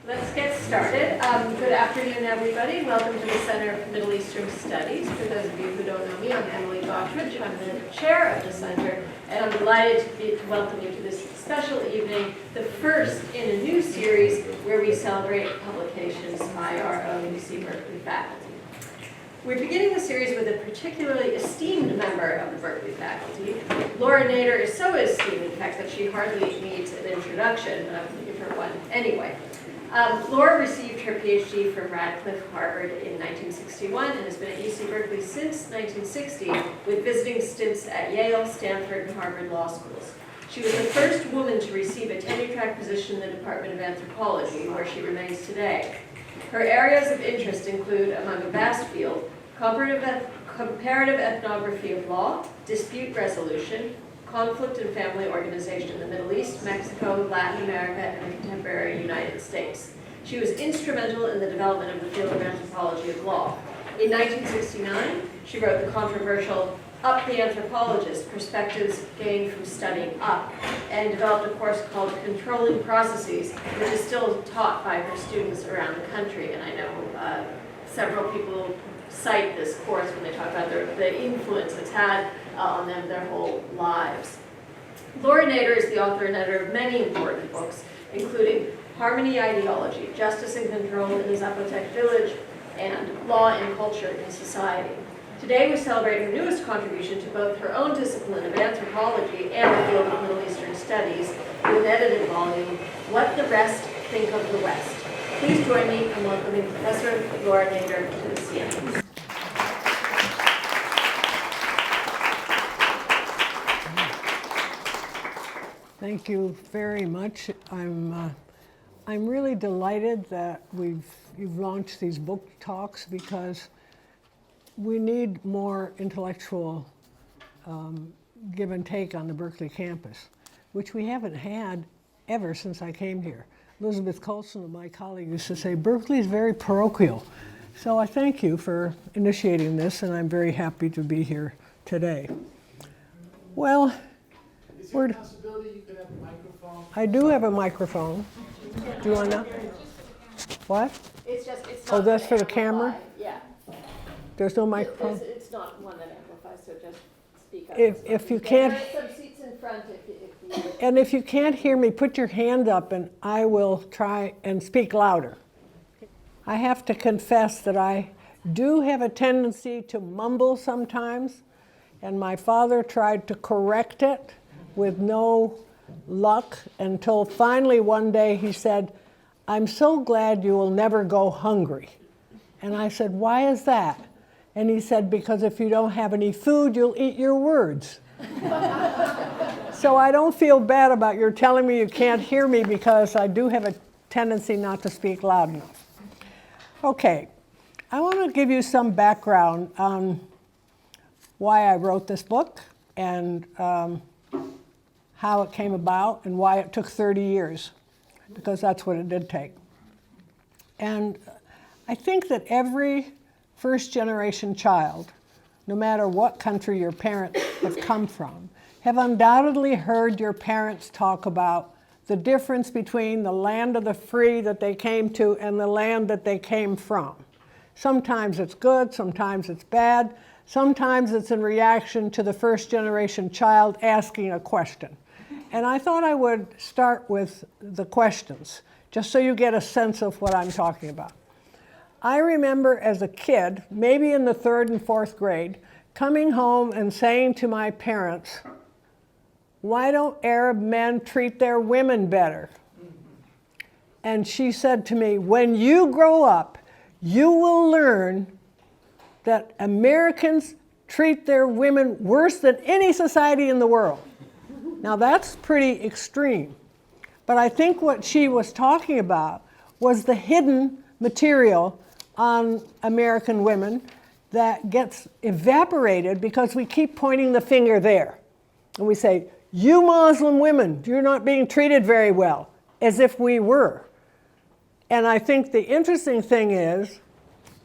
Let's get started. Good afternoon, everybody. Welcome to the Center for Middle Eastern Studies. For those of you who don't know me, I'm Emily Gottridge. I'm the chair of the center, and I'm delighted to welcome you to this special evening, the first in a new series where we celebrate publications by our own UC Berkeley faculty. We're beginning the series with a particularly esteemed member of the Berkeley faculty. Laura Nader is so esteemed, in fact, that she hardly needs an introduction, but I'm going to give her one anyway. Laura received her PhD from Radcliffe, Harvard in 1961 and has been at UC Berkeley since 1960 with visiting stints at Yale, Stanford, and Harvard law schools. She was the first woman to receive a tenure-track position in the Department of Anthropology, where she remains today. Her areas of interest include, among a vast field, comparative ethnography of law, dispute resolution, conflict and family organization in the Middle East, Mexico, Latin America, and the contemporary United States. She was instrumental in the development of the field of anthropology of law. In 1969, she wrote the controversial Up the Anthropologist, Perspectives Gained from Studying Up, and developed a course called Controlling Processes, which is still taught by her students around the country. And I know several people cite this course when they talk about the influence it's had on them their whole lives. Laura Nader is the author and editor of many important books, including Harmony Ideology, Justice and Control in the Zapotec Village, and Law and Culture in Society. Today we celebrate her newest contribution to both her own discipline of anthropology and the field of Middle Eastern studies with an edited volume, What the Rest Think of the West. Please join me in welcoming Professor Laura Nader to the CM. Thank you very much. I'm really delighted that you've launched these book talks because we need more intellectual give and take on the Berkeley campus, which we haven't had ever since I came here. Elizabeth Colson, my colleague, used to say, Berkeley is very parochial. So I thank you for initiating this, and I'm very happy to be here today. Well, is there a possibility you could have a microphone? I do have a microphone. Do you want to? What? It's not oh, that's for the camera? Yeah. There's no microphone? It's not one that amplifies, so just speak up. If you can't, there are some seats in front if you and if you can't hear me, put your hand up and I will try and speak louder. I have to confess that I do have a tendency to mumble sometimes, and my father tried to correct it with no luck until finally one day he said, I'm so glad you will never go hungry. And I said, why is that? And he said, because if you don't have any food, you'll eat your words. So I don't feel bad about your telling me you can't hear me because I do have a tendency not to speak loud enough. Okay, I want to give you some background on why I wrote this book and how it came about and why it took 30 years, because that's what it did take. And I think that every first-generation child, no matter what country your parents have come from, have undoubtedly heard your parents talk about the difference between the land of the free that they came to and the land that they came from. Sometimes it's good, sometimes it's bad, sometimes it's in reaction to the first-generation child asking a question. And I thought I would start with the questions, just so you get a sense of what I'm talking about. I remember as a kid, maybe in the 3rd and 4th grade, coming home and saying to my parents, why don't Arab men treat their women better? And she said to me, when you grow up, you will learn that Americans treat their women worse than any society in the world. Now that's pretty extreme, but I think what she was talking about was the hidden material on American women that gets evaporated because we keep pointing the finger there. And we say, you Muslim women, you're not being treated very well, as if we were. And I think the interesting thing is,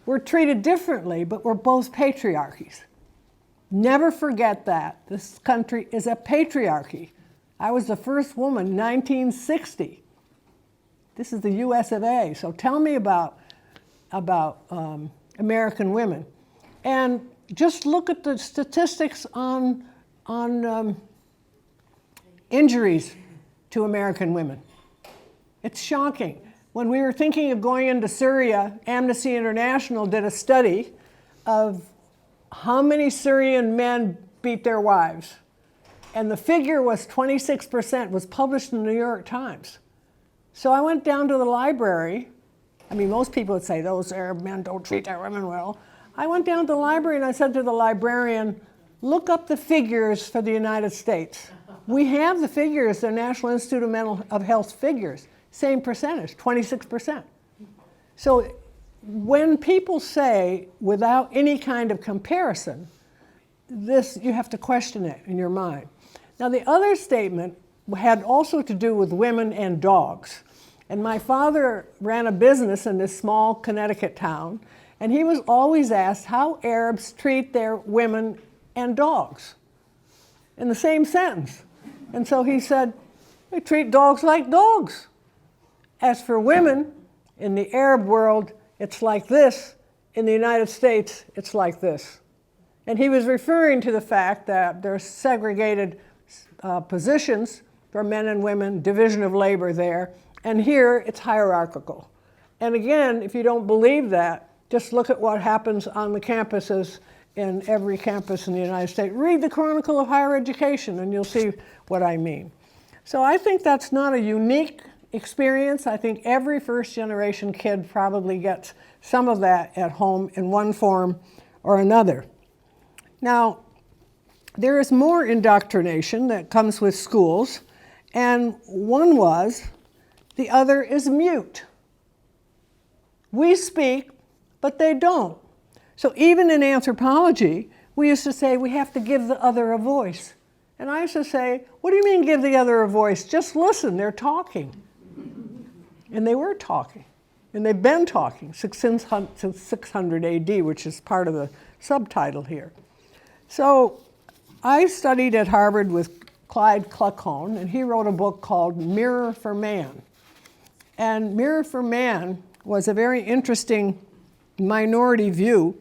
we're treated differently, but we're both patriarchies. Never forget that. This country is a patriarchy. I was the first woman, 1960. This is the US of A. So tell me about American women. And just look at the statistics on injuries to American women. It's shocking. When we were thinking of going into Syria, Amnesty International did a study of how many Syrian men beat their wives. And the figure was 26%, was published in the New York Times. So I went down to the library. I mean, most people would say those Arab men don't treat their women well. I went down to the library and I said to the librarian, look up the figures for the United States. We have the figures, the National Institute of Mental Health figures. Same percentage, 26%. So when people say, without any kind of comparison, this, you have to question it in your mind. Now the other statement had also to do with women and dogs. And my father ran a business in this small Connecticut town, and he was always asked how Arabs treat their women and dogs in the same sentence. And so he said, they treat dogs like dogs. As for women, in the Arab world, it's like this. In the United States, it's like this. And he was referring to the fact that there's segregated positions for men and women, division of labor there, and here it's hierarchical. And again, if you don't believe that, just look at what happens on the campuses in every campus in the United States. Read the Chronicle of Higher Education and you'll see what I mean. So I think that's not a unique experience. I think every first generation kid probably gets some of that at home in one form or another. Now, there is more indoctrination that comes with schools, and one was, the other is mute. We speak, but they don't. So even in anthropology, we used to say we have to give the other a voice. And I used to say, what do you mean give the other a voice? Just listen, they're talking. And they were talking. And they've been talking since 600 AD, which is part of the subtitle here. So I studied at Harvard with Clyde Kluckhohn, and he wrote a book called Mirror for Man. And Mirror for Man was a very interesting minority view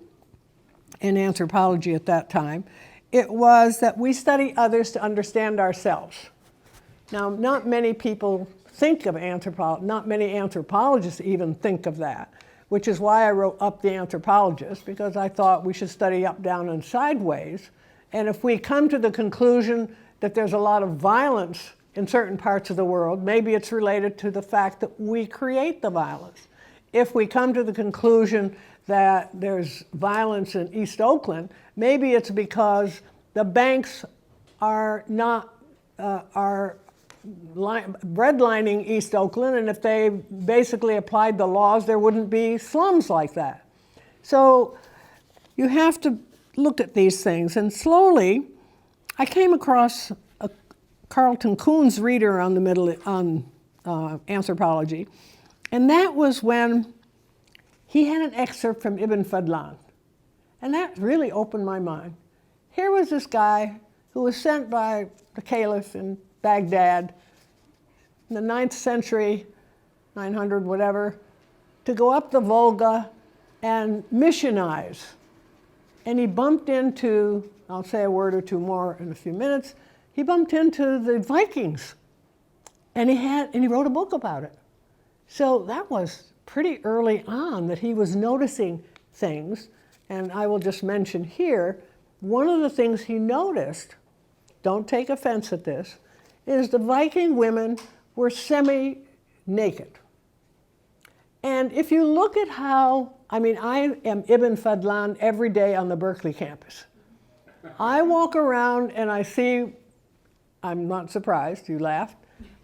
in anthropology at that time. It was that we study others to understand ourselves. Now, not many people think of anthropology, not many anthropologists even think of that, which is why I wrote Up the Anthropologist, because I thought we should study up, down, and sideways. And if we come to the conclusion that there's a lot of violence in certain parts of the world, maybe it's related to the fact that we create the violence. If we come to the conclusion that there's violence in East Oakland, maybe it's because the banks are not, redlining East Oakland, and if they basically applied the laws, there wouldn't be slums like that. So you have to look at these things, and slowly I came across a Carlton Coon's reader on anthropology, and that was when he had an excerpt from Ibn Fadlan, and that really opened my mind. Here was this guy who was sent by the caliph in Baghdad in the 9th century, 900 whatever, to go up the Volga and missionize. And he bumped into, I'll say a word or two more in a few minutes, he bumped into the Vikings. And he wrote a book about it. So that was pretty early on that he was noticing things. And I will just mention here, one of the things he noticed, don't take offense at this, is the Viking women were semi-naked. And if you look at how, I mean, I am Ibn Fadlan every day on the Berkeley campus. I walk around and I see, I'm not surprised, you laughed,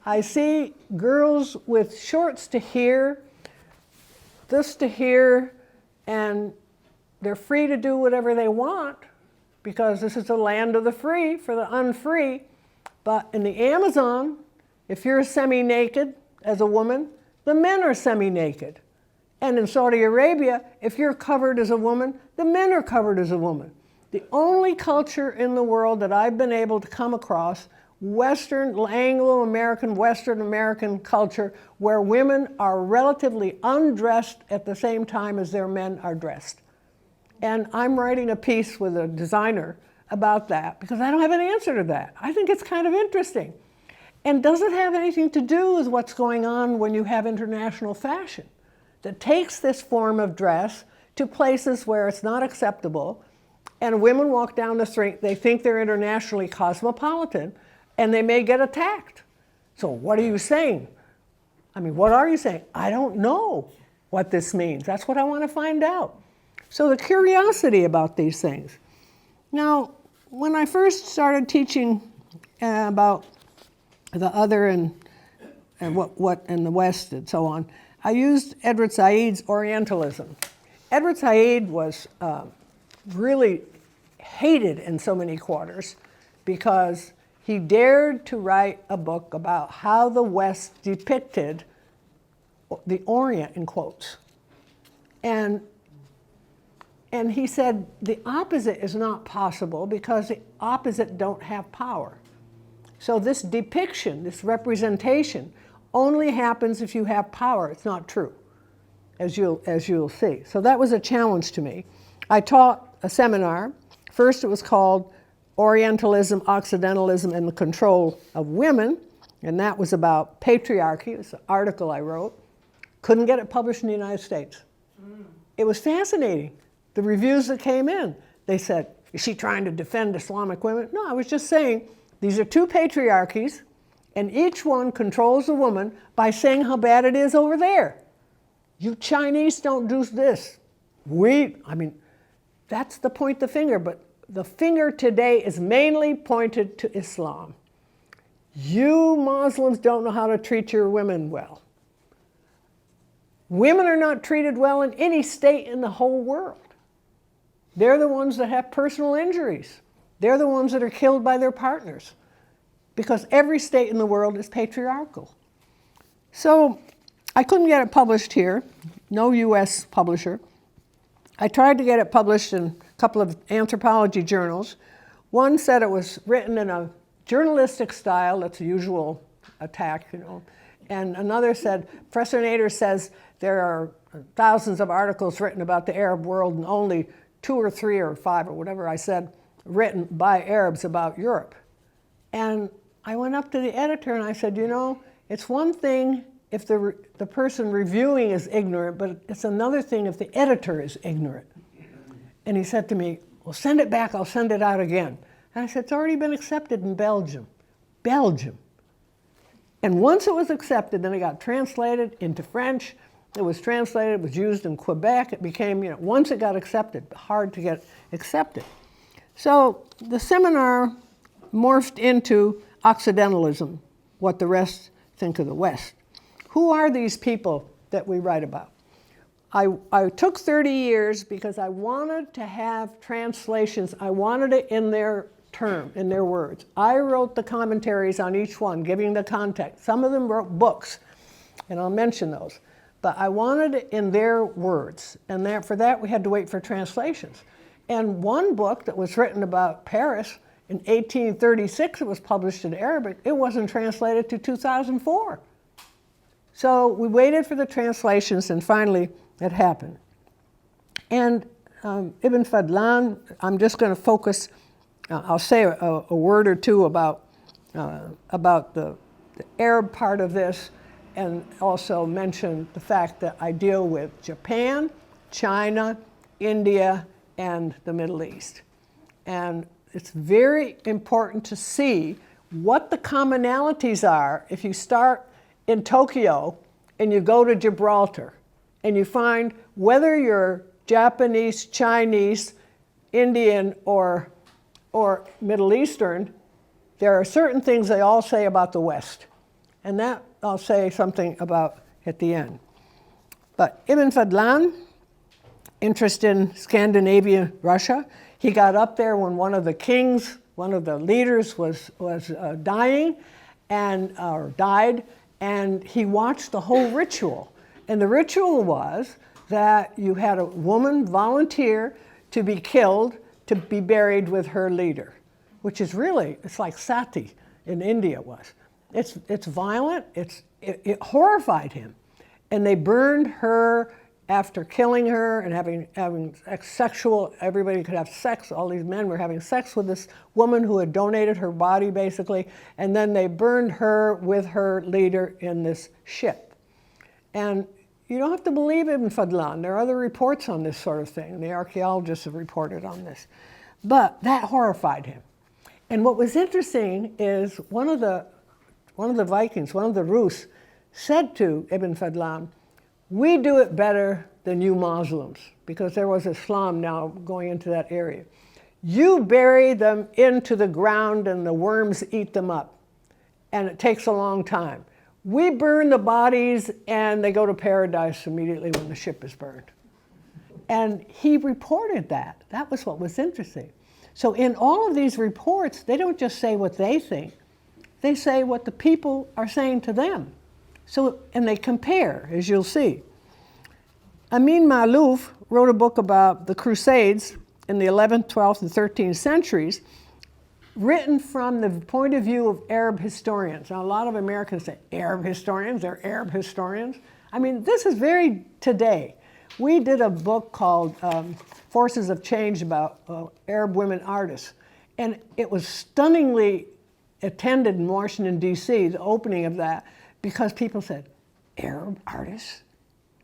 I see girls with shorts to here, this to here, and they're free to do whatever they want because this is the land of the free for the unfree. But in the Amazon, if you're semi-naked as a woman, the men are semi-naked. And in Saudi Arabia, if you're covered as a woman, the men are covered as a woman. The only culture in the world that I've been able to come across Western, Anglo-American, Western American culture where women are relatively undressed at the same time as their men are dressed. And I'm writing a piece with a designer about that because I don't have an answer to that. I think it's kind of interesting. And does it have anything to do with what's going on when you have international fashion that takes this form of dress to places where it's not acceptable, and women walk down the street, they think they're internationally cosmopolitan, and they may get attacked. So what are you saying? I mean, what are you saying? I don't know what this means. That's what I want to find out. So the curiosity about these things. Now, when I first started teaching about the other and what in the West and so on, I used Edward Said's Orientalism. Edward Said was really hated in so many quarters because he dared to write a book about how the West depicted the Orient, in quotes. And he said the opposite is not possible because the opposite don't have power. So this depiction, this representation, only happens if you have power. It's not true, as you'll see. So that was a challenge to me. I taught a seminar. First it was called Orientalism, Occidentalism, and the Control of Women, and that was about patriarchy. It was an article I wrote. Couldn't get it published in the United States. It was fascinating. The reviews that came in, they said, is she trying to defend Islamic women? No, I was just saying, these are two patriarchies, and each one controls the woman by saying how bad it is over there. You Chinese don't do this. That's the point the finger, but the finger today is mainly pointed to Islam. You Muslims don't know how to treat your women well. Women are not treated well in any state in the whole world. They're the ones that have personal injuries. They're the ones that are killed by their partners because every state in the world is patriarchal. So I couldn't get it published here, no US publisher. I tried to get it published in a couple of anthropology journals. One said it was written in a journalistic style, that's the usual attack, and another said, Professor Nader says there are thousands of articles written about the Arab world and only 2 or 3 or 5 or whatever I said written by Arabs about Europe. And I went up to the editor and I said, it's one thing if the person reviewing is ignorant, but it's another thing if the editor is ignorant. And he said to me, well, send it back, I'll send it out again. And I said, it's already been accepted in Belgium. Belgium. And once it was accepted, then it got translated into French. It was translated, it was used in Quebec. It became, once it got accepted, hard to get accepted. So the seminar morphed into Occidentalism, what the rest think of the West. Who are these people that we write about? I took 30 years because I wanted to have translations. I wanted it in their term, in their words. I wrote the commentaries on each one, giving the context. Some of them wrote books, and I'll mention those. But I wanted it in their words, and for that we had to wait for translations. And one book that was written about Paris in 1836, it was published in Arabic, it wasn't translated to 2004. So we waited for the translations, and finally it happened. And Ibn Fadlan, I'm just going to focus, I'll say a word or two about the Arab part of this, and also mention the fact that I deal with Japan, China, India, and the Middle East. And it's very important to see what the commonalities are if you start in Tokyo and you go to Gibraltar and you find whether you're Japanese, Chinese, Indian, or Middle Eastern, there are certain things they all say about the West. And that I'll say something about at the end. But Ibn Fadlan, interest in Scandinavia, Russia, he got up there when one of the kings, one of the leaders was dying or died, and he watched the whole ritual. And the ritual was that you had a woman volunteer to be killed to be buried with her leader, which is really, it's like sati in India was. It's violent, it horrified him. And they burned her after killing her and having sexual, everybody could have sex, all these men were having sex with this woman who had donated her body basically, and then they burned her with her leader in this ship. And you don't have to believe Ibn Fadlan. There are other reports on this sort of thing. The archaeologists have reported on this. But that horrified him. And what was interesting is one of the Vikings, one of the Rus, said to Ibn Fadlan, "We do it better than you Muslims," because there was Islam now going into that area. "You bury them into the ground and the worms eat them up, and it takes a long time. We burn the bodies and they go to paradise immediately when the ship is burned." And he reported that. That was what was interesting. So in all of these reports, they don't just say what they think. They say what the people are saying to them. So, and they compare, as you'll see. Amin Maalouf wrote a book about the Crusades in the 11th, 12th, and 13th centuries, written from the point of view of Arab historians. Now, a lot of Americans say, Arab historians? They're Arab historians? I mean, this is very today. We did a book called Forces of Change about Arab women artists, and it was stunningly attended in Washington, D.C., the opening of that, because people said, Arab artists?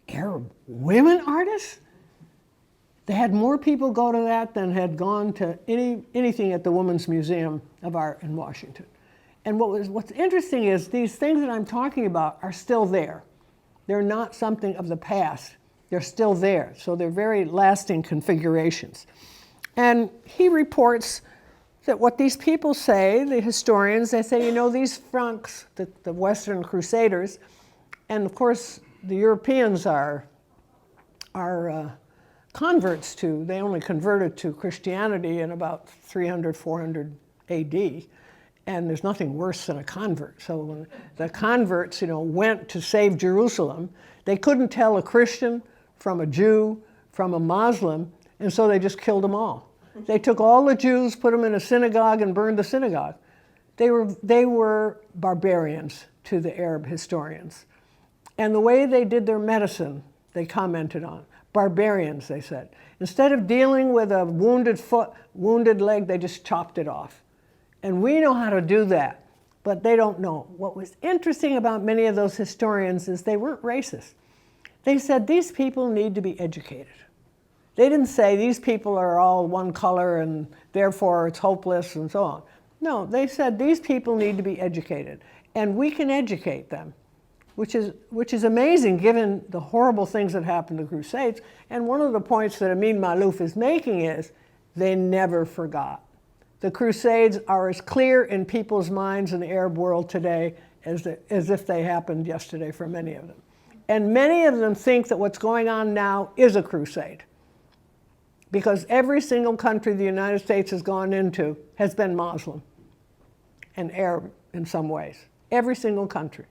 Arab women artists? They had more people go to that than had gone to anything at the Women's Museum of Art in Washington. And what's interesting is these things that I'm talking about are still there. They're not something of the past. They're still there. So they're very lasting configurations. And he reports that what these people say, the historians, they say, you know, these Franks, the Western Crusaders, and of course the Europeans are converts to, they only converted to Christianity in about 300, 400 AD, and there's nothing worse than a convert. So when the converts, you know, went to save Jerusalem, they couldn't tell a Christian from a Jew, from a Muslim, and so they just killed them all. They took all the Jews, put them in a synagogue, and burned the synagogue. They were barbarians to the Arab historians. And the way they did their medicine, they commented on. Barbarians, they said. Instead of dealing with a wounded foot, wounded leg, they just chopped it off. And we know how to do that, but they don't know. What was interesting about many of those historians is they weren't racist. They said these people need to be educated. They didn't say these people are all one color and therefore it's hopeless and so on. No, they said these people need to be educated, and we can educate them, which is amazing given the horrible things that happened to the Crusades. And one of the points that Amin Maalouf is making is they never forgot. The Crusades are as clear in people's minds in the Arab world today as if they happened yesterday for many of them. And many of them think that what's going on now is a crusade, because every single country the United States has gone into has been Muslim and Arab in some ways. Every single country.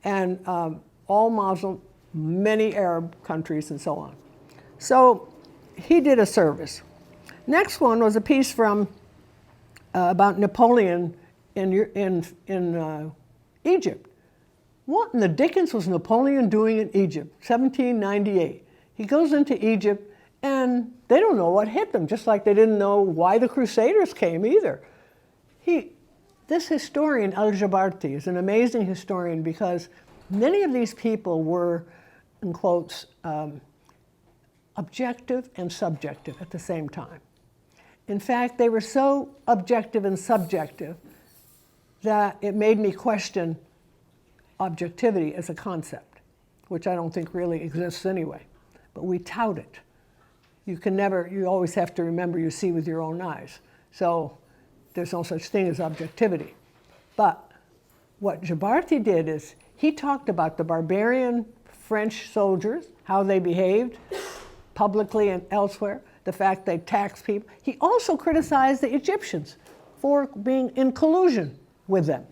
And all Muslim, many Arab countries, and so on. So he did a service. Next one was a piece from about Napoleon in Egypt. What in the dickens was Napoleon doing in Egypt? 1798. He goes into Egypt, and they don't know what hit them, just like they didn't know why the Crusaders came either. This historian, Al-Jabarti, is an amazing historian because many of these people were, in quotes, objective and subjective at the same time. In fact, they were so objective and subjective that it made me question objectivity as a concept, which I don't think really exists anyway, but we tout it. You always have to remember you see with your own eyes. So there's no such thing as objectivity. But what Jabarti did is he talked about the barbarian French soldiers, how they behaved publicly and elsewhere, the fact they taxed people. He also criticized the Egyptians for being in collusion with them.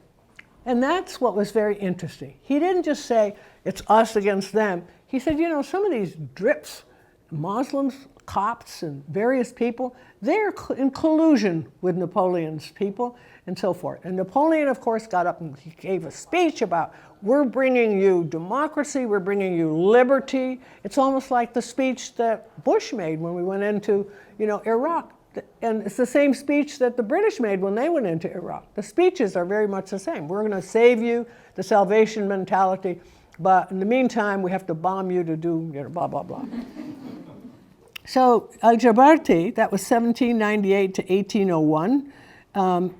And that's what was very interesting. He didn't just say, it's us against them. He said, you know, some of these drips, Muslims Copts and various people. They're in collusion with Napoleon's people and so forth. And Napoleon, of course, got up and he gave a speech about, we're bringing you democracy, we're bringing you liberty. It's almost like the speech that Bush made when we went into, Iraq. And it's the same speech that the British made when they went into Iraq. The speeches are very much the same. We're going to save you, the salvation mentality, but in the meantime, we have to bomb you to do, blah, blah, blah. So Aljabarti, that was 1798 to 1801.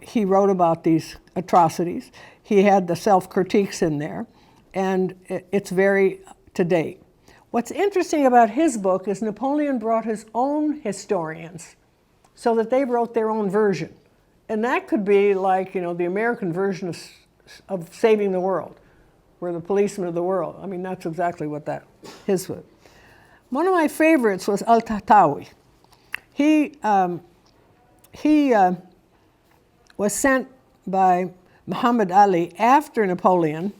He wrote about these atrocities. He had the self-critiques in there, and it's very to date. What's interesting about his book is Napoleon brought his own historians so that they wrote their own version. And that could be like, the American version of Saving the World, we're the policemen of the world. I mean, that's exactly what his was. One of my favorites was Al-Tahtawi. He was sent by Muhammad Ali after Napoleon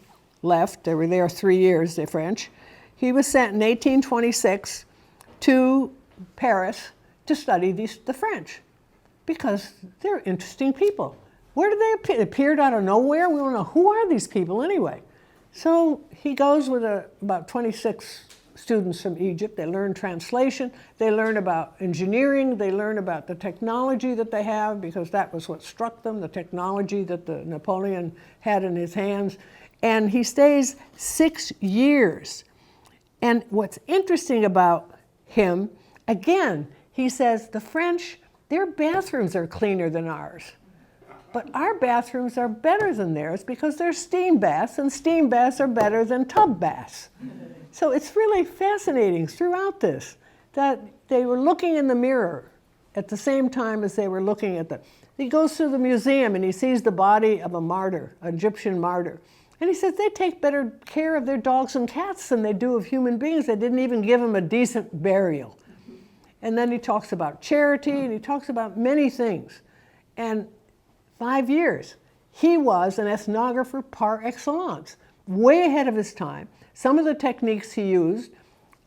left. They were there 3 years, the French. He was sent in 1826 to Paris to study the French because they're interesting people. Where did they appear? They appeared out of nowhere. We don't know, who are these people anyway? So he goes with about 26 students from Egypt. They learn translation. They learn about engineering. They learn about the technology that they have because that was what struck them, the technology that Napoleon had in his hands. And he stays 6 years. And what's interesting about him, again, he says the French, their bathrooms are cleaner than ours. But our bathrooms are better than theirs because they're steam baths, and steam baths are better than tub baths. So it's really fascinating throughout this that they were looking in the mirror at the same time as they were looking at he goes through the museum and he sees the body of a martyr, an Egyptian martyr. And he says they take better care of their dogs and cats than they do of human beings. They didn't even give them a decent burial. And then he talks about charity and he talks about many things. And 5 years, he was an ethnographer par excellence, way ahead of his time. Some of the techniques he used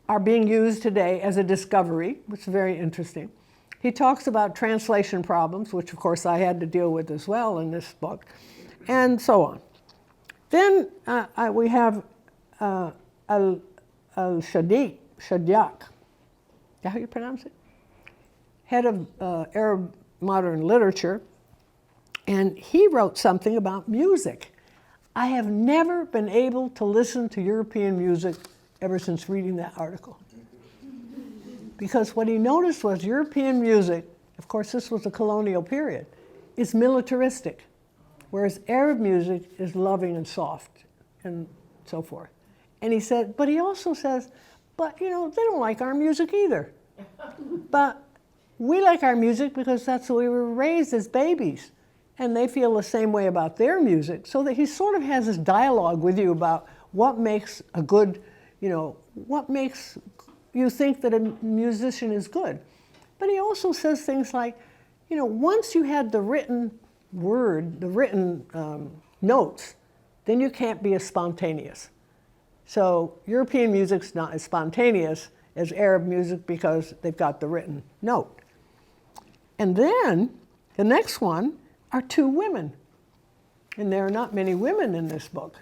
are being used today as a discovery, which is very interesting. He talks about translation problems, which of course I had to deal with as well in this book, and so on. Then we have Al-Shadiq, Shadiak, is that how you pronounce it? Head of Arab modern literature, and he wrote something about music. I have never been able to listen to European music ever since reading that article. Because what he noticed was European music, of course this was the colonial period, is militaristic, whereas Arab music is loving and soft and so forth. And he said, but he also says, but they don't like our music either. But we like our music because that's the way we were raised as babies. And they feel the same way about their music, so that he sort of has this dialogue with you about what makes a good, what makes you think that a musician is good. But he also says things like, once you had the written word, the written notes, then you can't be as spontaneous. So European music's not as spontaneous as Arab music because they've got the written note. And then the next one are 2 women. And there are not many women in this book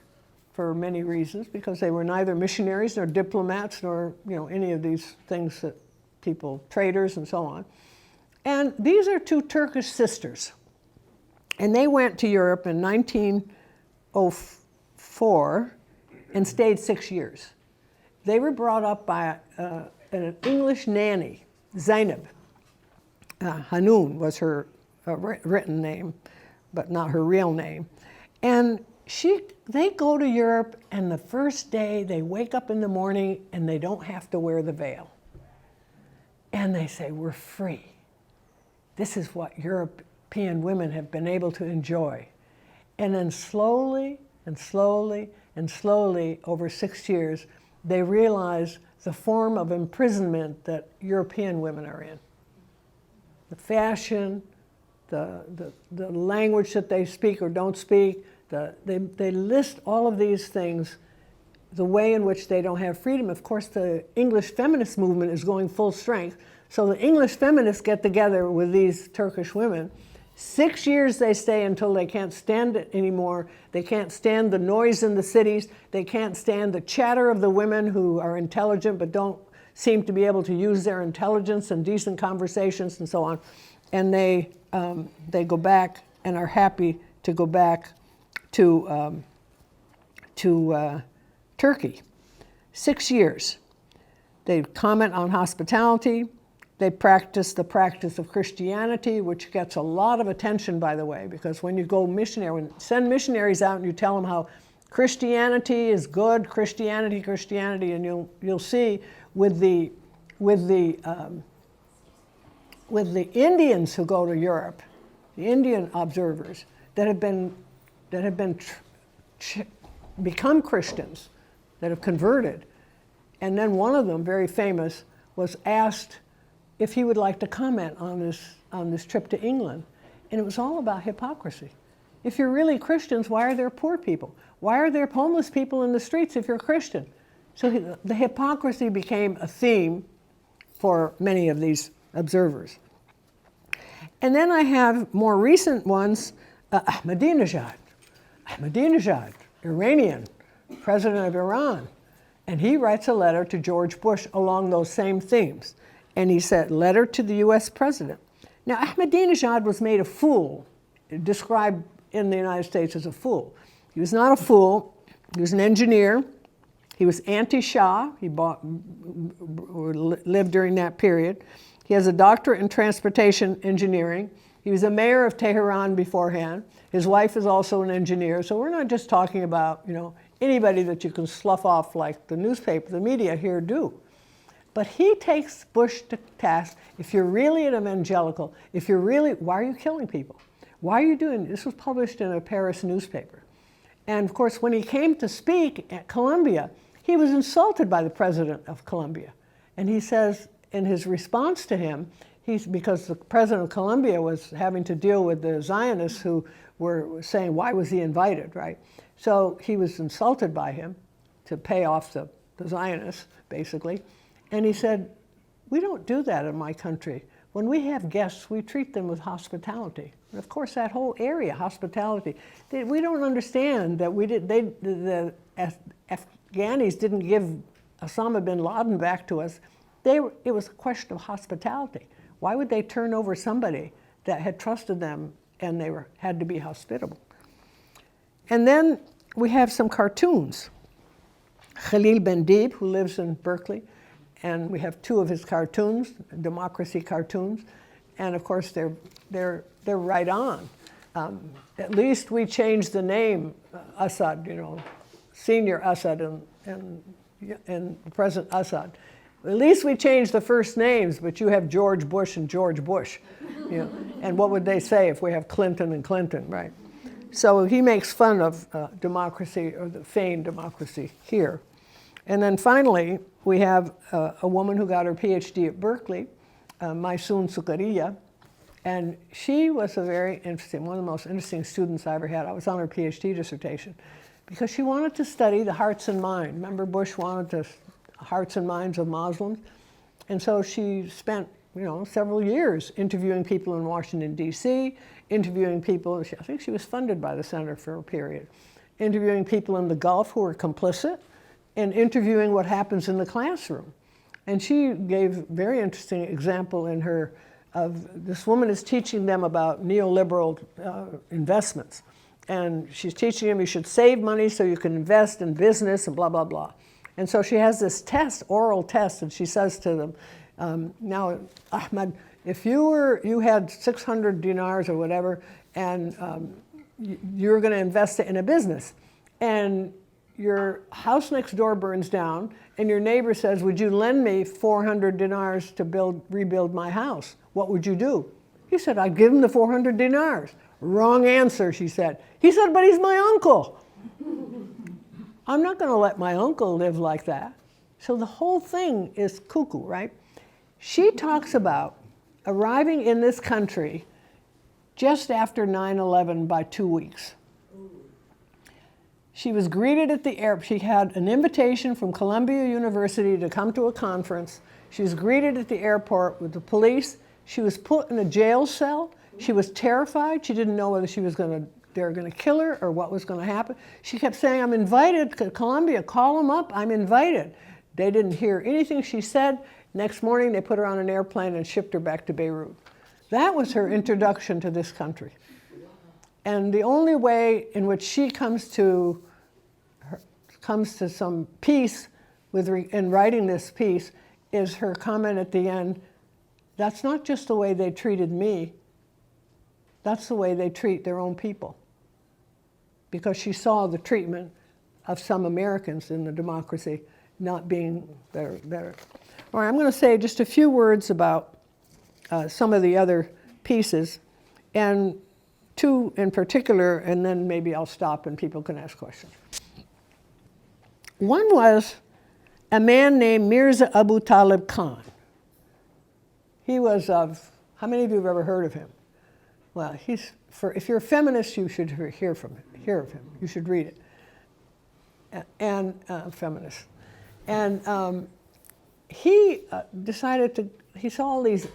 for many reasons, because they were neither missionaries nor diplomats nor any of these things that people, traders and so on. And these are 2 Turkish sisters. And they went to Europe in 1904 and stayed 6 years. They were brought up by an English nanny, Zainab. Hanoun was her written name, but not her real name. And they go to Europe, and the first day they wake up in the morning and they don't have to wear the veil. And they say, we're free. This is what European women have been able to enjoy. And then slowly and slowly and slowly over 6 years, they realize the form of imprisonment that European women are in. The fashion, the language that they speak or don't speak, they list all of these things, the way in which they don't have freedom. Of course, the English feminist movement is going full strength, So the English feminists get together with these Turkish women. 6 years they stay until they can't stand it anymore. They can't stand the noise in the cities. They can't stand the chatter of the women who are intelligent but don't seem to be able to use their intelligence in decent conversations and so on. And they go back and are happy to go back to Turkey. 6 years. They comment on hospitality. They practice the practice of Christianity, which gets a lot of attention, by the way, because when you go missionary, when you send missionaries out and you tell them how Christianity is good, Christianity, and you'll see with the Indians who go to Europe, the Indian observers that have become Christians, that have converted, and then one of them, very famous, was asked if he would like to comment on this trip to England. And it was all about hypocrisy. If you're really Christians, why are there poor people? Why are there homeless people in the streets if you're Christian? So the hypocrisy became a theme for many of these observers. And then I have more recent ones, Ahmadinejad, Iranian, president of Iran. And he writes a letter to George Bush along those same themes. And he said, letter to the US president. Now, Ahmadinejad was made a fool, described in the United States as a fool. He was not a fool. He was an engineer. He was anti-Shah. He lived during that period. He has a doctorate in transportation engineering. He was a mayor of Tehran beforehand. His wife is also an engineer. So we're not just talking about, anybody that you can slough off like the newspaper, the media here do. But he takes Bush to task. If you're really an evangelical, why are you killing people? Why are you doing this? This was published in a Paris newspaper. And of course, when he came to speak at Columbia, he was insulted by the president of Columbia. And he says, in his response to him, because the president of Columbia was having to deal with the Zionists who were saying, why was he invited, right? So he was insulted by him to pay off the Zionists, basically. And he said, we don't do that in my country. When we have guests, we treat them with hospitality. And of course, that whole area, hospitality, we don't understand that the Afghanis didn't give Osama bin Laden back to us. It was a question of hospitality. Why would they turn over somebody that had trusted them and they had to be hospitable? And then we have some cartoons. Khalil Ben-Deeb, who lives in Berkeley, and we have 2 of his cartoons, democracy cartoons, and of course they're right on. At least we changed the name Assad, Senior Assad and President Assad. At least we changed the first names, but you have George Bush and George Bush. And what would they say if we have Clinton and Clinton, right? So he makes fun of democracy, or the feigned democracy here. And then finally, we have a woman who got her PhD at Berkeley, Maysoon Sukhariya, and she was one of the most interesting students I ever had. I was on her PhD dissertation because she wanted to study the hearts and minds. Remember, Bush wanted the hearts and minds of Muslims, and so she spent several years interviewing people in Washington, D.C., interviewing people. I think she was funded by the center for a period, interviewing people in the Gulf who were complicit, and interviewing what happens in the classroom. And she gave a very interesting example in her of this woman is teaching them about neoliberal investments. And she's teaching them you should save money so you can invest in business and blah, blah, blah. And so she has this test, oral test, and she says to them, now, Ahmed, if you had 600 dinars or whatever, and you're going to invest it in a business, and your house next door burns down, and your neighbor says, would you lend me 400 dinars to rebuild my house? What would you do? He said, I'd give him the 400 dinars. Wrong answer, she said. He said, but he's my uncle. I'm not going to let my uncle live like that. So the whole thing is cuckoo, right? She talks about arriving in this country just after 9/11 by 2 weeks. She was greeted at the airport. She had an invitation from Columbia University to come to a conference. She was greeted at the airport with the police. She was put in a jail cell. She was terrified. She didn't know whether they were going to kill her or what was going to happen. She kept saying, I'm invited to Colombia. Call them up. I'm invited. They didn't hear anything she said. Next morning, they put her on an airplane and shipped her back to Beirut. That was her introduction to this country. And the only way in which she comes to some peace in writing this piece is her comment at the end, that's not just the way they treated me, that's the way they treat their own people. Because she saw the treatment of some Americans in the democracy not being better. All right, I'm going to say just a few words about some of the other pieces, and two in particular, and then maybe I'll stop and people can ask questions. One was a man named Mirza Abu Talib Khan. He was how many of you have ever heard of him? Well, if you're a feminist, you should hear of him. You should read it. And feminist. And he decided he saw all these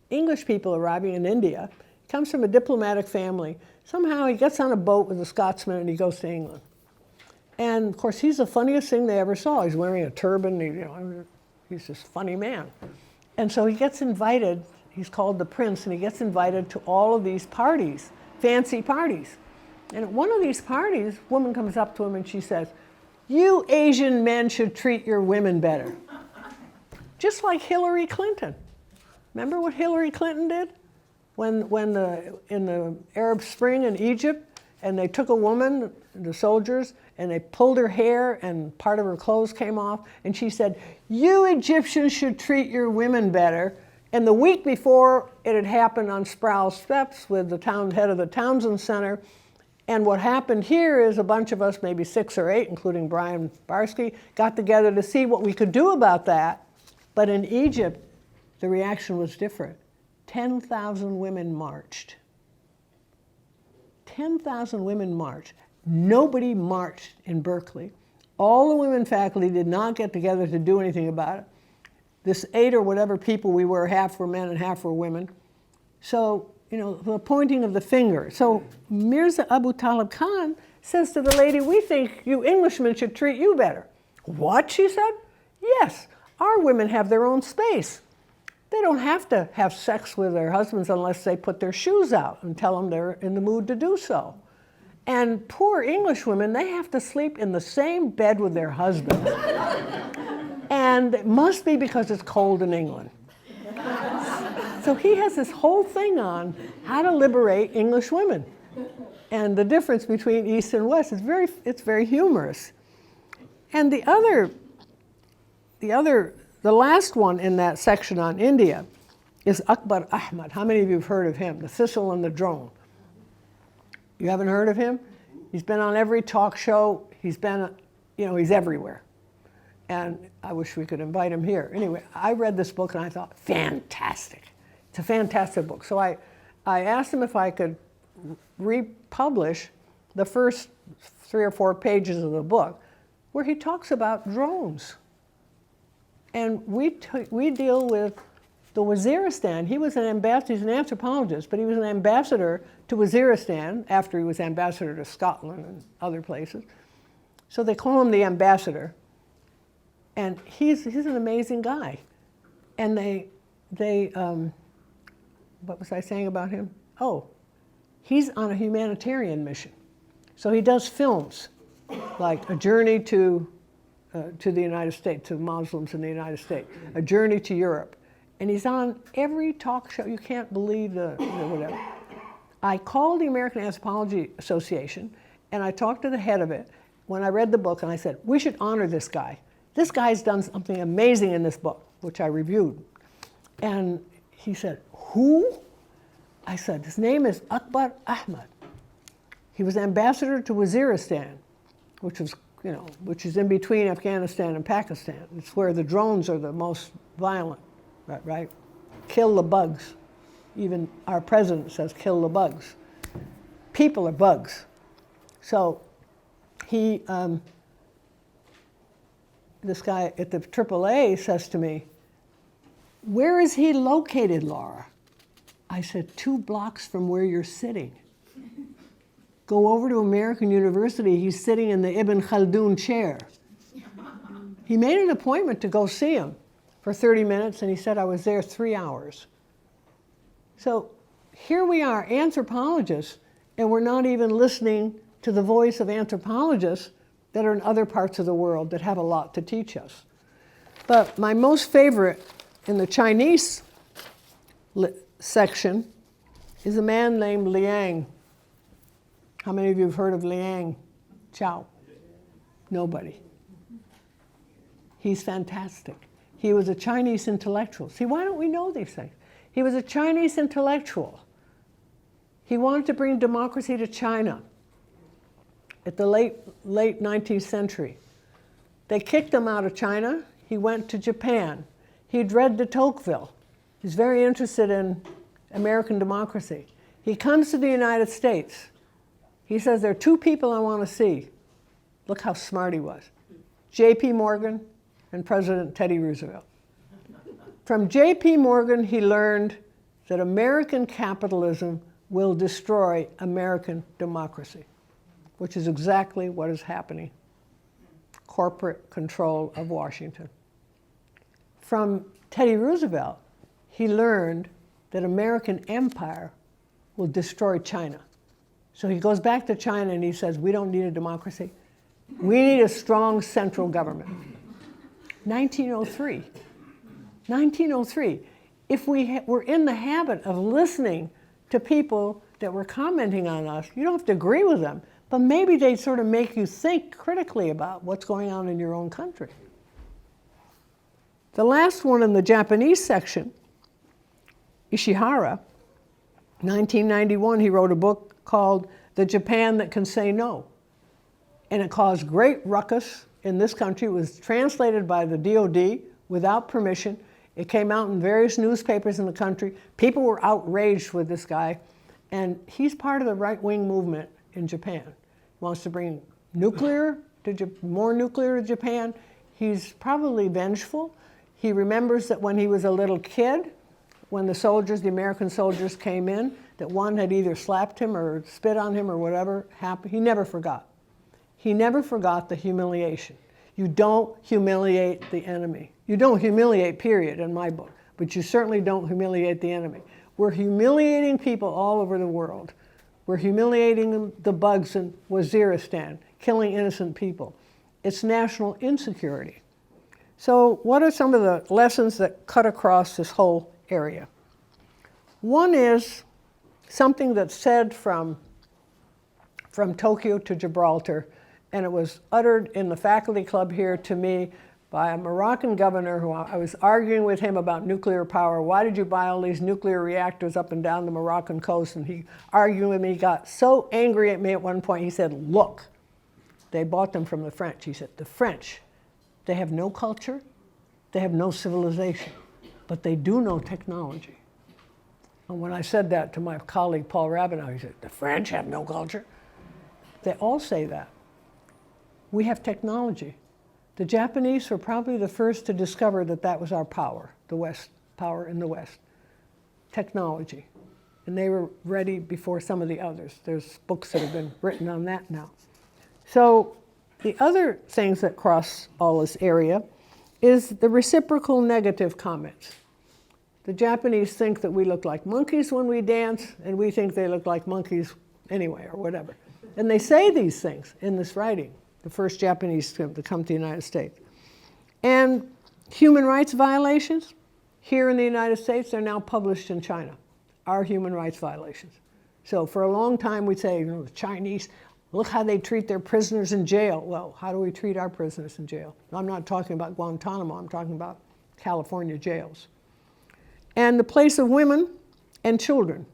English people arriving in India. He comes from a diplomatic family. Somehow he gets on a boat with a Scotsman and he goes to England. And of course, he's the funniest thing they ever saw. He's wearing a turban. He's this funny man. And so he gets invited. He's called the Prince, and he gets invited to all of these parties, fancy parties. And at one of these parties, a woman comes up to him and she says, "You Asian men should treat your women better." Just like Hillary Clinton. Remember what Hillary Clinton did in the Arab Spring in Egypt? And they took a woman, the soldiers, and they pulled her hair and part of her clothes came off. And she said, "You Egyptians should treat your women better." And the week before, it had happened on Sproul Steps with the head of the Townsend Center. And what happened here is a bunch of us, maybe 6 or 8, including Brian Barsky, got together to see what we could do about that. But in Egypt, the reaction was different. 10,000 women marched. 10,000 women marched. Nobody marched in Berkeley. All the women faculty did not get together to do anything about it. This 8 or whatever people we were, half were men and half were women. So, the pointing of the finger. So Mirza Abu Talib Khan says to the lady, "We think you Englishmen should treat you better." "What?" she said. "Yes, our women have their own space. They don't have to have sex with their husbands unless they put their shoes out and tell them they're in the mood to do so. And poor English women, they have to sleep in the same bed with their husbands. And it must be because it's cold in England." So he has this whole thing on how to liberate English women. And the difference between East and West is it's very humorous. And the last one in that section on India is Akbar Ahmad. How many of you have heard of him? The Thistle and the Drone. You haven't heard of him? He's been on every talk show. He's everywhere. And I wish we could invite him here. Anyway, I read this book and I thought, fantastic. It's a fantastic book. So I asked him if I could republish the first 3 or 4 pages of the book where he talks about drones. And we deal with the Waziristan. He was an ambassador, he's an anthropologist, but he was an ambassador to Waziristan after he was ambassador to Scotland and other places. So they call him the ambassador. And he's an amazing guy. And what was I saying about him? Oh, he's on a humanitarian mission. So he does films, like A Journey to the United States, to Muslims in the United States, A Journey to Europe. And he's on every talk show. You can't believe whatever. I called the American Anthropology Association, and I talked to the head of it when I read the book, and I said, "We should honor this guy. This guy's done something amazing in this book," which I reviewed. And he said, "Who?" I said, "His name is Akbar Ahmad. He was ambassador to Waziristan, which is in between Afghanistan and Pakistan. It's where the drones are the most violent, right? Kill the bugs. Even our president says kill the bugs. People are bugs." So this guy at the AAA says to me, Where is he located, Laura? I said, 2 blocks from where you're sitting. Go over to American University. He's sitting in the Ibn Khaldun chair. He made an appointment to go see him for 30 minutes, and he said I was there 3 hours. So here we are, anthropologists, and we're not even listening to the voice of anthropologists that are in other parts of the world that have a lot to teach us. But my most favorite in the Chinese section is a man named Liang. How many of you have heard of Liang Chao? Nobody. He's fantastic. He was a Chinese intellectual. See, why don't we know these things? He was a Chinese intellectual. He wanted to bring democracy to China at the late 19th century. They kicked him out of China. He went to Japan. He'd read de Tocqueville. He's very interested in American democracy. He comes to the United States. He says, there are 2 people I want to see. Look how smart he was. J.P. Morgan and President Teddy Roosevelt. From J.P. Morgan, he learned that American capitalism will destroy American democracy, which is exactly what is happening. Corporate control of Washington. From Teddy Roosevelt, he learned that American empire will destroy China. So he goes back to China and he says, we don't need a democracy. We need a strong central government. 1903. 1903. If we were in the habit of listening to people that were commenting on us, you don't have to agree with them, but maybe they sort of make you think critically about what's going on in your own country. The last one in the Japanese section, Ishihara, 1991, he wrote a book called The Japan That Can Say No. And it caused great ruckus in this country. It was translated by the DOD without permission. It came out in various newspapers in the country. People were outraged with this guy. And he's part of the right-wing movement in Japan. He wants to bring more nuclear to Japan. He's probably vengeful. He remembers that when he was a little kid, when the American soldiers came in, that one had either slapped him or spit on him or whatever happened. He never forgot. He never forgot the humiliation. You don't humiliate the enemy. You don't humiliate, period, in my book, but you certainly don't humiliate the enemy. We're humiliating people all over the world. We're humiliating the bugs in Waziristan, killing innocent people. It's national insecurity. So what are some of the lessons that cut across this whole area? One is something that's said from Tokyo to Gibraltar, and it was uttered in the faculty club here to me by a Moroccan governor who I was arguing with him about nuclear power. Why did you buy all these nuclear reactors up and down the Moroccan coast? And he argued with me, got so angry at me at one point, he said, look, they bought them from the French. He said, the French, they have no culture, they have no civilization, but they do know technology. And when I said that to my colleague Paul Rabinow, he said, the French have no culture? They all say that. We have technology. The Japanese were probably the first to discover that that was our power, the West, power in the West, technology. And they were ready before some of the others. There's books that have been written on that now. So the other things that cross all this area is the reciprocal negative comments. The Japanese think that we look like monkeys when we dance, and we think they look like monkeys anyway, or whatever. And they say these things in this writing, the first Japanese to come to the United States. And human rights violations, here in the United States, they're now published in China, our human rights violations. So for a long time we'd say, the Chinese, look how they treat their prisoners in jail. Well, how do we treat our prisoners in jail? I'm not talking about Guantanamo, I'm talking about California jails. And the place of women and children.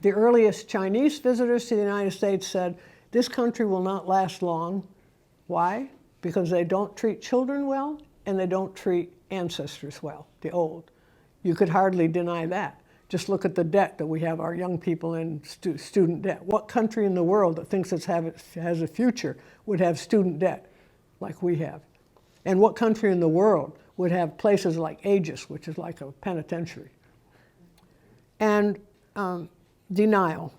The earliest Chinese visitors to the United States said, this country will not last long. Why? Because they don't treat children well and they don't treat ancestors well, the old. You could hardly deny that. Just look at the debt that we have our young people in, student debt. What country in the world that thinks it has a future would have student debt like we have? And what country in the world would have places like Aegis, which is like a penitentiary. And denial,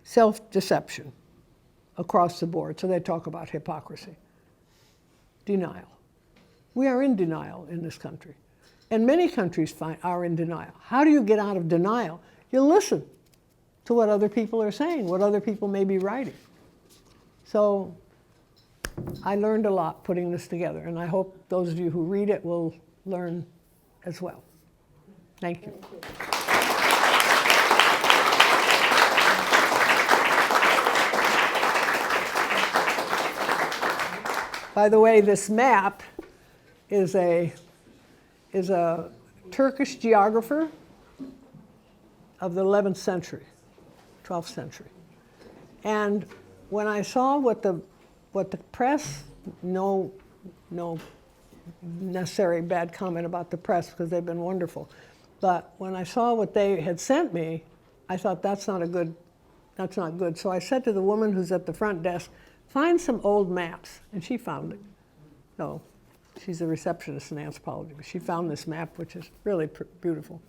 self-deception across the board. So they talk about hypocrisy. Denial. We are in denial in this country. And many countries are in denial. How do you get out of denial? You listen to what other people are saying, what other people may be writing. So I learned a lot putting this together, and I hope those of you who read it will learn as well. Thank you. By the way, this map is a Turkish geographer of the 11th century, 12th century. And when I saw what the press, no necessary bad comment about the press because they've been wonderful, but when I saw what they had sent me, I thought that's not good. So I said to the woman who's at the front desk, find some old maps, and she found it. No, she's a receptionist in anthropology, but she found this map, which is really beautiful.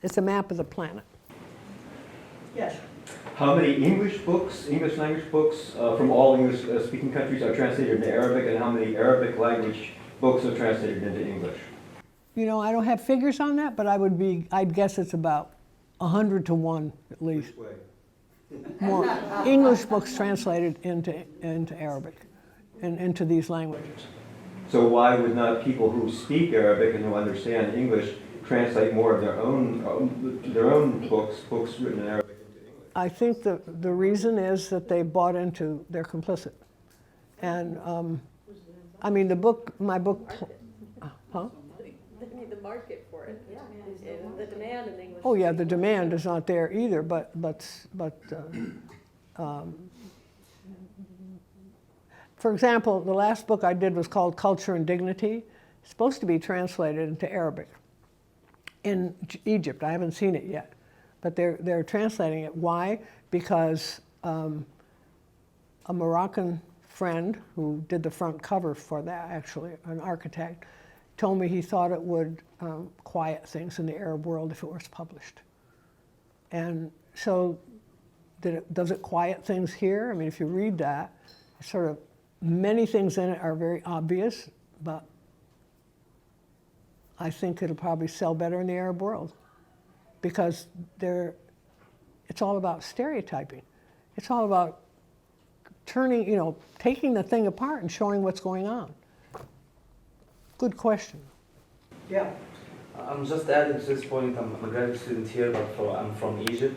It's a map of the planet. Yes. How many English language books from all English-speaking countries are translated into Arabic, and how many Arabic language books are translated into English? You know, I don't have figures on that, but I'd guess it's about 100 to 1 at least. Which way? More English books translated into Arabic and into these languages. So why would not people who speak Arabic and who understand English translate more of their own books written in Arabic into English? I think the reason is that they bought into, they're complicit. And I mean, my book, huh? They need the market for it. Yeah. The demand in English. Oh yeah, the demand is not there either, but for example, the last book I did was called Culture and Dignity. It's supposed to be translated into Arabic in Egypt. I haven't seen it yet, but they're translating it. Why? Because a Moroccan friend who did the front cover for that, actually, an architect, told me he thought it would quiet things in the Arab world if it was published. And so does it quiet things here? I mean, if you read that, sort of many things in it are very obvious, but I think it'll probably sell better in the Arab world because it's all about stereotyping. It's all about taking the thing apart and showing what's going on. Good question. Yeah, I'm just adding to this point. I'm a graduate student here, but I'm from Egypt,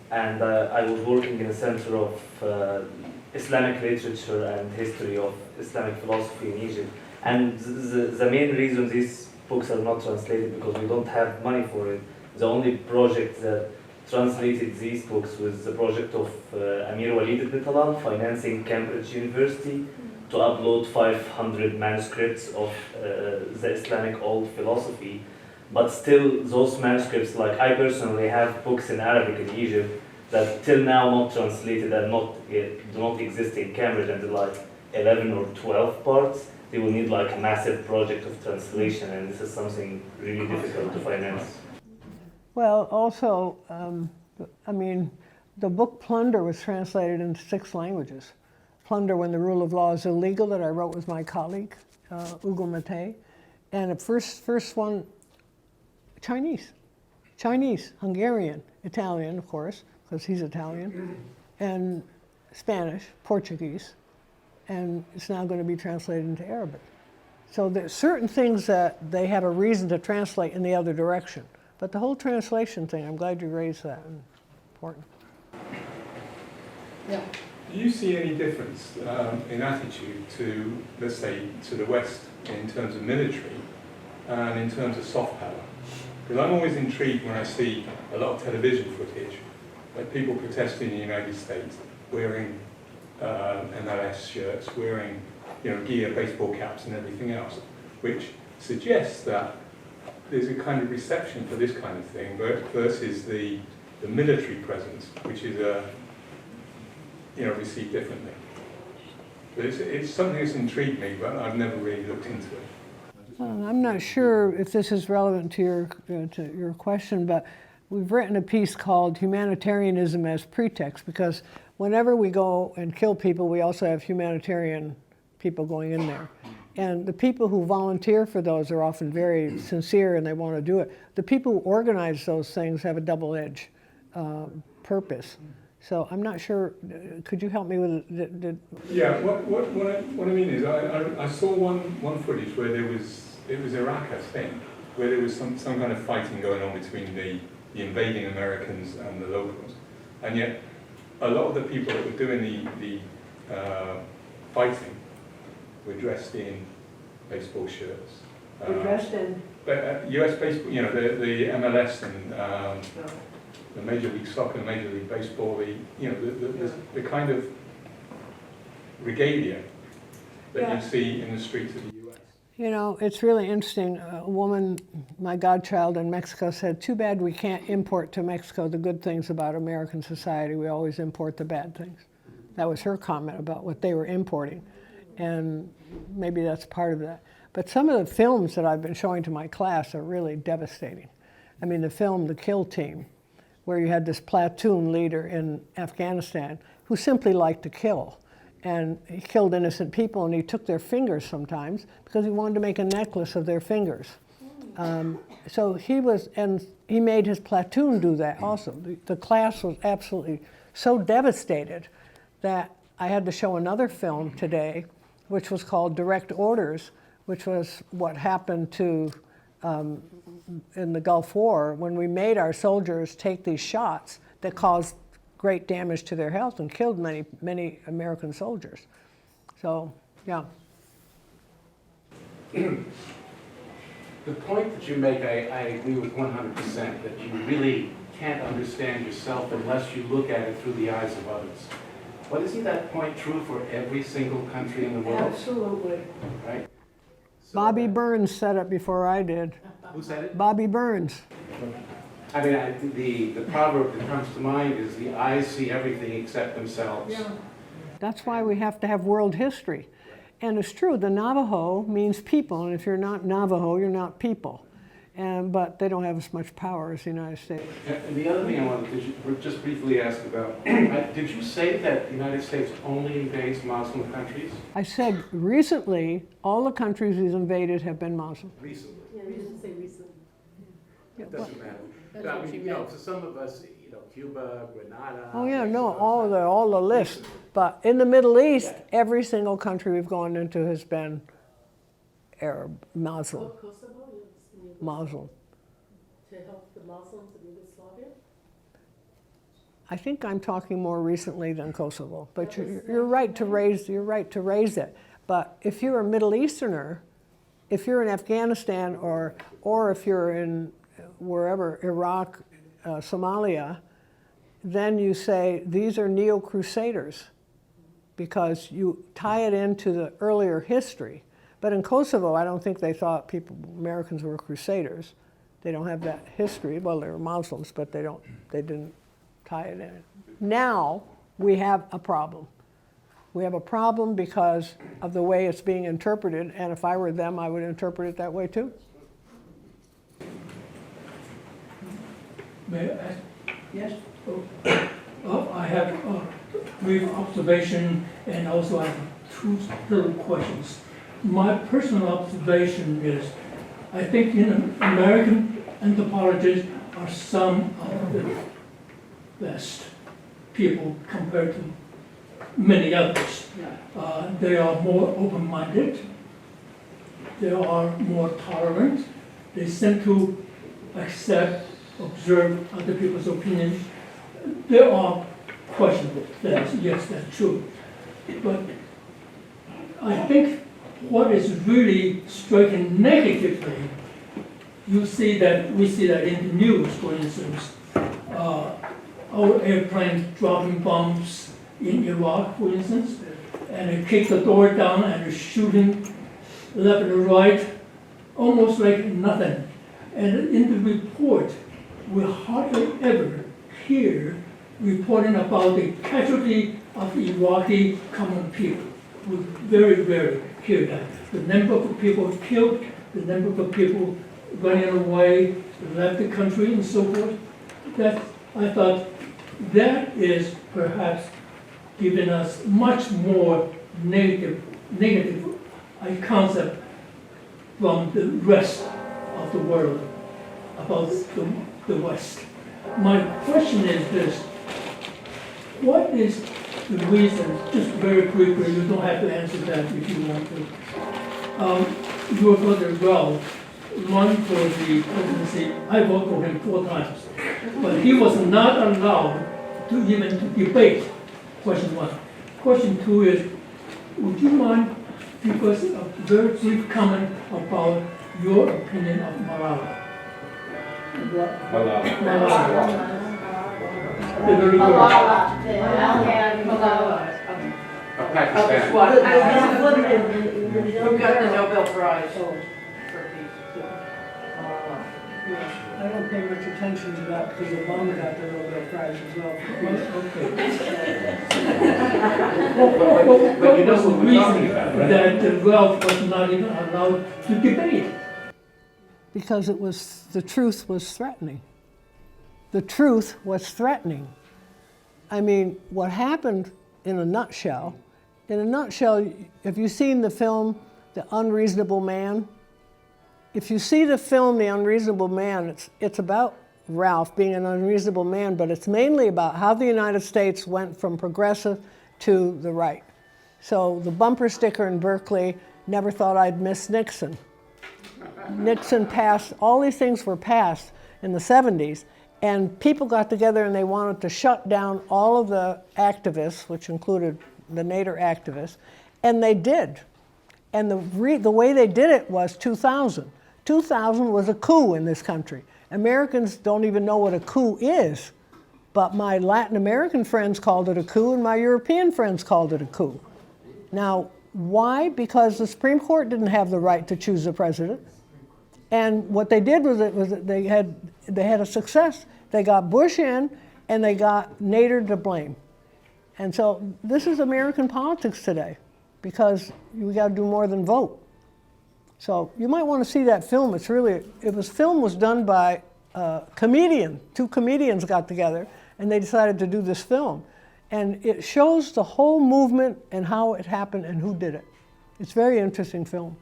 and I was working in a center of Islamic literature and history of Islamic philosophy in Egypt. And the main reason these books are not translated because we don't have money for it. The only project that translated these books was the project of Amir Walid ibn Talal, financing Cambridge University, to upload 500 manuscripts of the Islamic old philosophy. But still, those manuscripts, like I personally have books in Arabic in Egypt that till now not translated and do not exist in Cambridge until like 11 or 12 parts. They will need like a massive project of translation, and this is something really difficult to finance. Well, also, I mean, the book Plunder was translated into 6 languages. Plunder When the Rule of Law is Illegal, that I wrote with my colleague, Ugo Mattei. And the first one, Chinese, Hungarian, Italian, of course, because he's Italian, and Spanish, Portuguese, and it's now going to be translated into Arabic. So there's certain things that they have a reason to translate in the other direction. But the whole translation thing, I'm glad you raised that. Important. Yeah. Do you see any difference in attitude to, let's say, to the West in terms of military and in terms of soft power? Because I'm always intrigued when I see a lot of television footage, like people protesting in the United States, wearing MLS shirts, wearing gear, baseball caps and everything else, which suggests that there's a kind of reception for this kind of thing versus the military presence, which is received differently. But it's something that's intrigued me, but I've never really looked into it. I'm not sure if this is relevant to your question, but we've written a piece called Humanitarianism as Pretext, because whenever we go and kill people, we also have humanitarian people going in there. And the people who volunteer for those are often very sincere and they want to do it. The people who organize those things have a double-edged purpose. So I'm not sure, could you help me with it? Yeah, what I mean is, I saw one footage where it was Iraq, I think, where there was some kind of fighting going on between the invading Americans and the locals. And yet, a lot of the people that were doing the fighting were dressed in baseball shirts. We're dressed in. US baseball, you know, the MLS and the Major League Soccer, Major League Baseball, the kind of regalia that you see in the streets of the US. You know, it's really interesting. A woman, my godchild in Mexico, said, too bad we can't import to Mexico the good things about American society. We always import the bad things. That was her comment about what they were importing. And maybe that's part of that. But some of the films that I've been showing to my class are really devastating. I mean, the film, The Kill Team, where you had this platoon leader in Afghanistan who simply liked to kill. And he killed innocent people, and he took their fingers sometimes because he wanted to make a necklace of their fingers. So he made his platoon do that also. The class was absolutely so devastated that I had to show another film today, which was called Direct Orders, which was what happened to in the Gulf War when we made our soldiers take these shots that caused great damage to their health and killed many American soldiers. So, yeah. The point that you make, I agree with 100%, that you really can't understand yourself unless you look at it through the eyes of others. But isn't that point true for every single country in the world? Absolutely. Right? So Bobby Burns said it before I did. Who said it? Bobby Burns. I mean, the proverb that comes to mind is the eyes see everything except themselves. Yeah. That's why we have to have world history. And it's true, the Navajo means people, and if you're not Navajo, you're not people. But they don't have as much power as the United States. And the other thing I wanted to just briefly ask about, did you say that the United States only invades Muslim countries? I said recently, all the countries he's invaded have been Muslim. Recently. Yeah, you didn't say recently. It doesn't matter. That's I what mean, you you know, meant. for some of us, you know, Cuba, Grenada. Oh yeah, no, Mexico, all the list. But in the Middle East, every single country we've gone into has been Arab, Muslim, Kosovo, Muslim. to help the Muslims in Yugoslavia? I think I'm talking more recently than Kosovo, but you're right to raise it. But if you're a Middle Easterner, if you're in Afghanistan or if you're in wherever, Iraq, Somalia, then you say these are neo-crusaders because you tie it into the earlier history. But in Kosovo, I don't think they thought Americans were crusaders. They don't have that history. Well, they were Muslims, but they didn't tie it in. Now we have a problem. We have a problem because of the way it's being interpreted, and if I were them, I would interpret it that way too. May I ask? Yes. I have a brief observation and also I have two little questions. My personal observation is, I think American anthropologists are some of the best people compared to many others. They are more open-minded, they are more tolerant, they seem to accept, observe other people's opinions. There are questionable things, yes, that's true. But I think what is really striking negatively, we see that in the news, for instance, our airplane dropping bombs in Iraq, for instance, and they kick the door down and they're shooting left and right, almost like nothing. And in the report, we hardly ever hear reporting about the casualty of Iraqi common people. We very rarely hear that. The number of people killed the number of people running away, left the country and so forth. That, I thought, that is perhaps giving us much more negative concept from the rest of the world about the West. My question is this: what is the reason, just very briefly, you don't have to answer that if you want to. Your brother Ralph run for the presidency. I voted for him 4 times, but he was not allowed to even to debate. Question 1. Question 2 is, would you mind give us a very brief comment about your opinion of Malala? Malala. The little girl. Of Pakistan. Who got the Nobel Prize for peace? I don't pay much attention to that because Obama got the Nobel Prize as well. But you know what we're talking about, right? That the Ralph was not even allowed to debate. Because the truth was threatening. The truth was threatening. I mean, what happened in a nutshell, have you seen the film, The Unreasonable Man? If you see the film, The Unreasonable Man, it's about Ralph being an unreasonable man, but it's mainly about how the United States went from progressive to the right. So the bumper sticker in Berkeley, never thought I'd miss Nixon. Nixon passed, all these things were passed in the 70s, and people got together and they wanted to shut down all of the activists, which included the Nader activists, and they did. And the way they did it was 2000. 2000 was a coup in this country. Americans don't even know what a coup is, but my Latin American friends called it a coup and my European friends called it a coup. Now, why? Because the Supreme Court didn't have the right to choose a president. And what they did was they had a success. They got Bush in and they got Nader to blame. And so this is American politics today, because we got to do more than vote. So you might want to see that film. Film was done by a comedian. 2 comedians got together and they decided to do this film. And it shows the whole movement and how it happened and who did it. It's a very interesting film.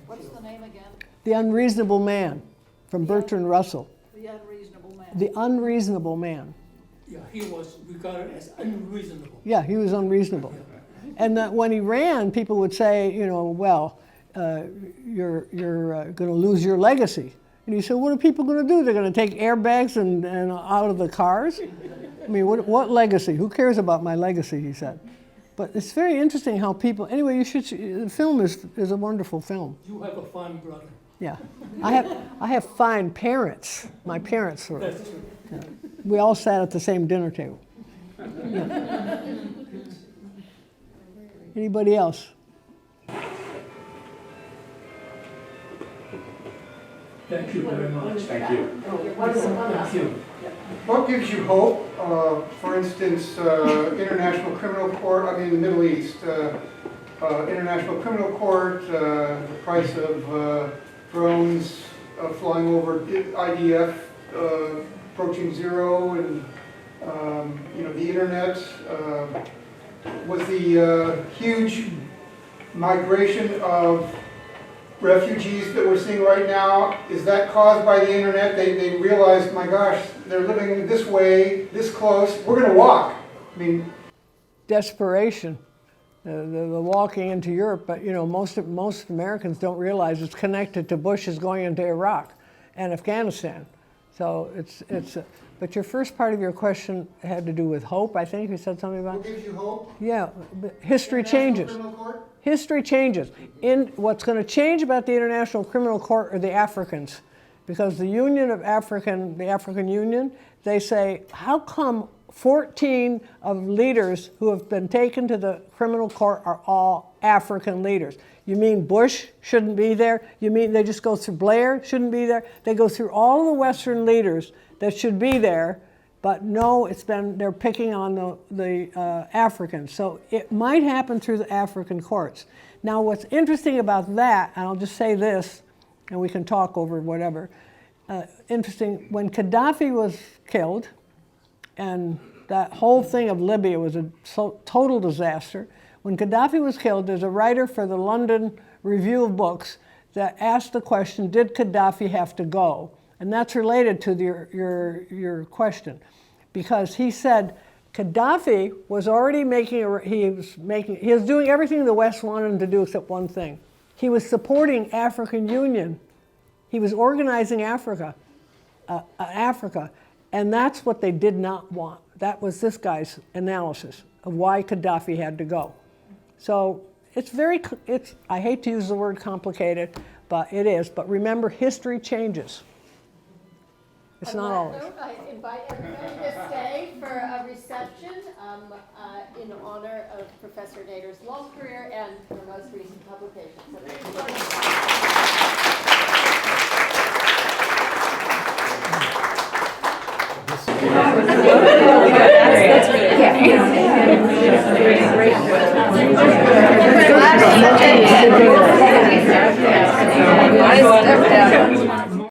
What's the name again? The Unreasonable Man, from Bertrand Russell. The Unreasonable Man. The Unreasonable Man. Yeah, he was regarded as unreasonable. Yeah, he was unreasonable. And when he ran, people would say, well, you're going to lose your legacy. And he said, what are people going to do? They're going to take airbags and out of the cars? I mean, what legacy? Who cares about my legacy, he said. But it's very interesting how people, anyway, you should see, the film is a wonderful film. You have a fine brother. Yeah. I have fine parents. My parents were. That's true. Yeah. We all sat at the same dinner table. Yeah. Anybody else? Thank you very much. Thank you. Thank you. What gives you hope? For instance, International Criminal Court, the Middle East, International Criminal Court, the price of drones flying over IDF approaching zero, and the internet, was the huge migration of refugees that we're seeing right now, is that caused by the internet? They realized, my gosh, they're living this way, this close, we're going to walk. Desperation, the walking into Europe, but most Americans don't realize it's connected to Bush's going into Iraq and Afghanistan. So but your first part of your question had to do with hope, I think you said something about. What gives you hope? Yeah, but history changes. Criminal Court? History changes. What's going to change about the International Criminal Court are the Africans, because the African Union, they say, how come 14 of leaders who have been taken to the criminal court are all African leaders? You mean Bush shouldn't be there? You mean they just go through Blair, shouldn't be there? They go through all the Western leaders that should be there, but no, they're picking on the Africans. So it might happen through the African courts. Now what's interesting about that, and I'll just say this, and we can talk over whatever. Interesting, when Gaddafi was killed, and that whole thing of Libya was a total disaster. When Gaddafi was killed, there's a writer for the London Review of Books that asked the question, did Gaddafi have to go? And that's related to your question, because he said Gaddafi was already he was doing everything the West wanted him to do except one thing. He was supporting African Union. He was organizing Africa, and that's what they did not want. That was this guy's analysis of why Gaddafi had to go. So it's I hate to use the word complicated, but it is. But remember, history changes. It's not always. On that note, I invite everybody to stay for a reception in honor of Professor Nader's long career and her most recent publication. So thank you very much.